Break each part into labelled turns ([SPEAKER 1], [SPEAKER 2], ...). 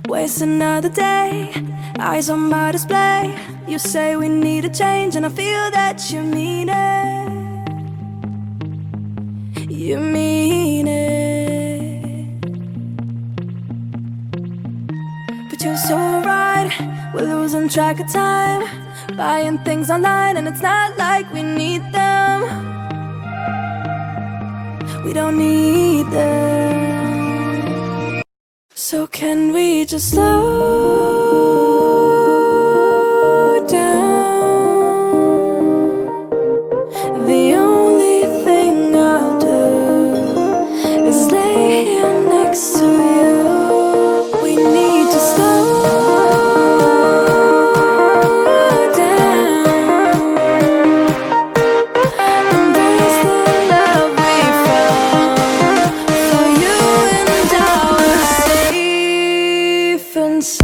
[SPEAKER 1] Waste another day, eyes on my display. You say we need a change, and I feel that you mean it. You mean it. But you're so right, we're losing track of time, buying things online, and it's not like we need them. We don't need them. So can we just slow down? The only thing I'll do is lay here next to you. We need to slow down. Embrace the love we found. For you and I were safe and sound.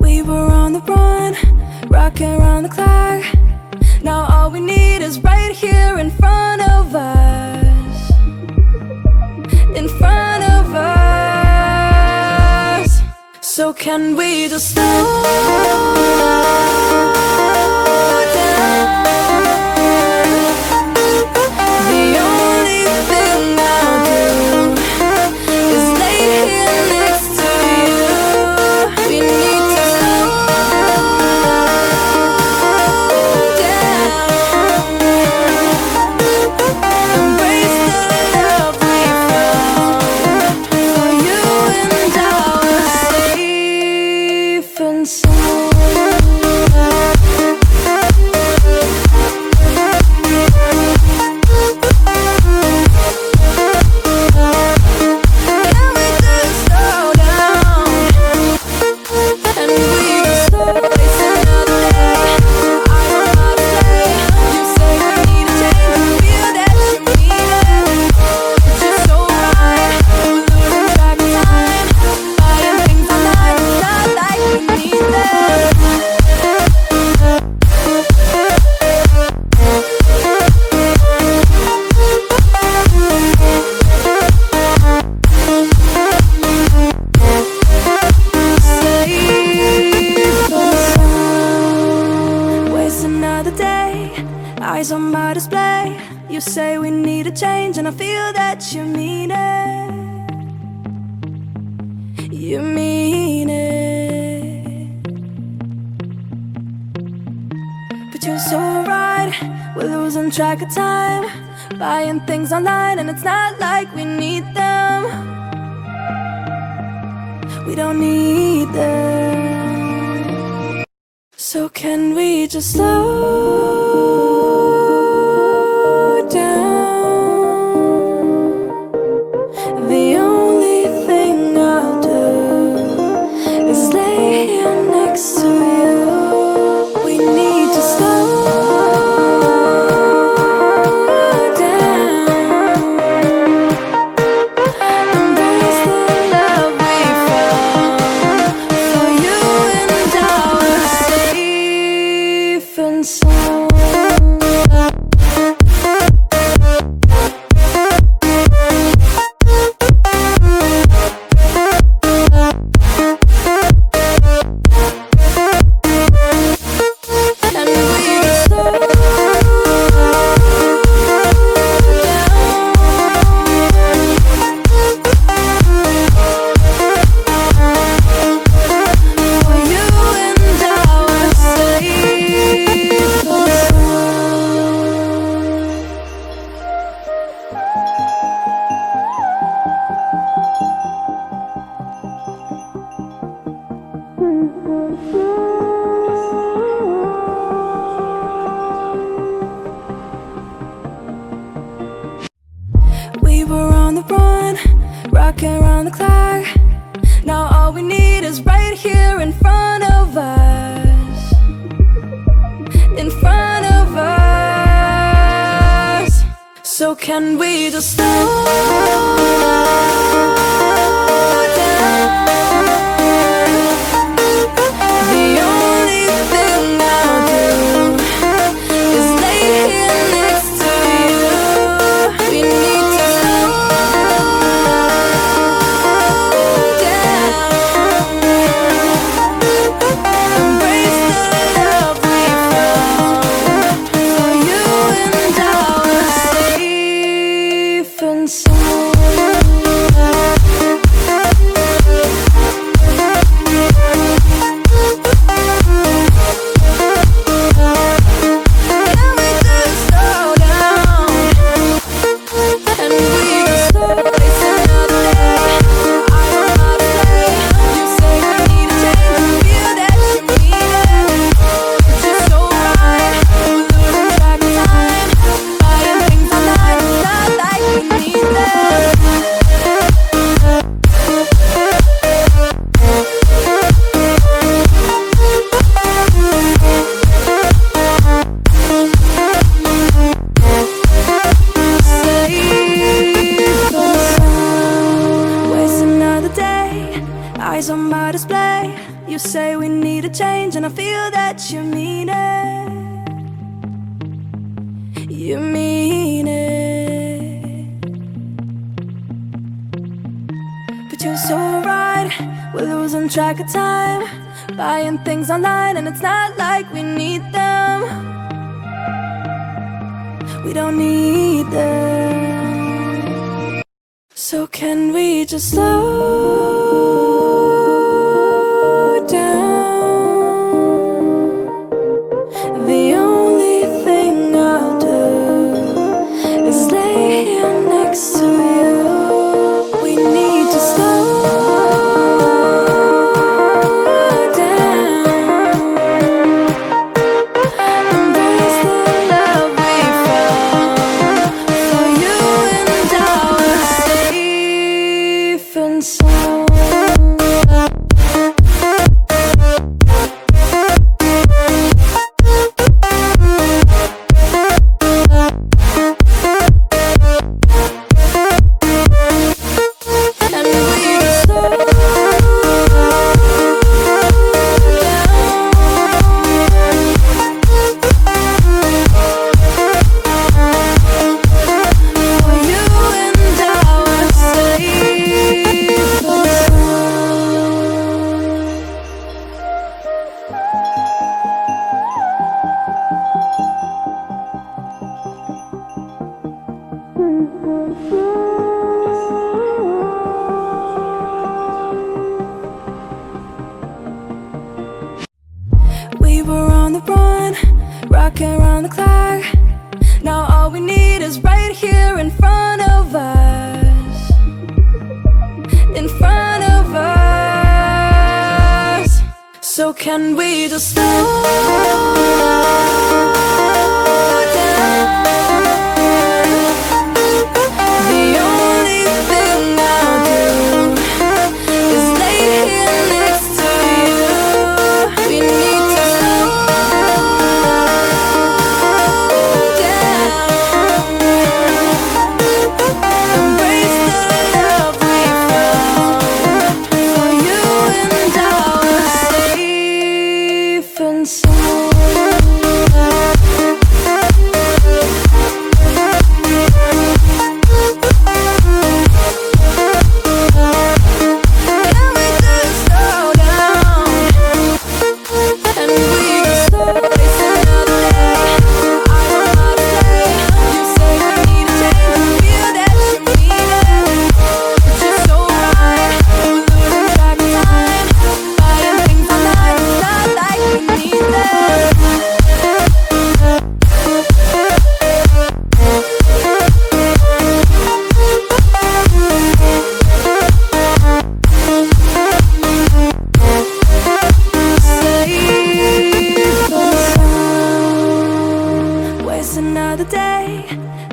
[SPEAKER 1] We were on the run, rocking around the clock. Now all we need is right here in front of us. In front of us. So can we just slow down? The only thing I'll do is lay here next to you. We need to slow down. Embrace the love we found. For you and I were safe and sound. Can we just slow down? And we just slow waste another day. I don't know how to say. You say we need a change, and I feel that you mean it. But you're so right, we're losing track of time, buying things online, it's not like we need them. Waste another day, eyes on my display. You say we need a change, and I feel that you mean it. You mean it. But you're so right, we're losing track of time, buying things online, and it's not like we need them. We don't need them. So can we just slow down? The only thing I'll do is lay here next to you. We need to slow down. Embrace the love we found. For you and I were safe and sound. on the run, rocking around the clock. Now all we need is right here in front of us. In front of us. So can we just slow down? The only thing I'll do is lay here next to you. We need to slow down. Embrace the love we found. For you and I were safe and sound. Can we just slow down? And we can slow waste another day. I don't know how to say. You say we need a change. Feel that you mean it. But you're so right. We're losing track of time. Buying things online. It's not like we need them. Safe and sound. Waste another day. Eyes on my display. You say we need a change, and I feel that you mean it. You mean it. But you're so right. We're losing track of time. Buying things online, and it's not like we need them. We don't need them. So can we just slow down? The only thing I'll do is lay here next to you. We need to slow down. Embrace the love we found. For you and I were safe and sound. And we just slow down. For you and I were safe and we were on the run, rocking around the clock. Now all we need is right here in front of us. In front of us. So can we just slow down? The only thing I'll do is lay here next to you. We need to slow down. Embrace the love we found. For you and I were safe and sound.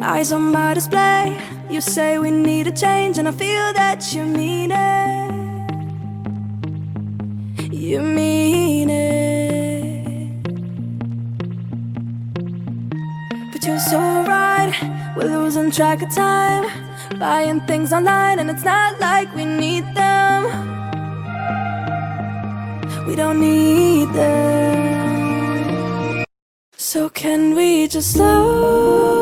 [SPEAKER 1] eyes on my display. You say we need a change, and I feel that you mean it. You mean it. But you're so right, we're losing track of time, buying things online, and it's not like we need them. We don't need them. So can we just slow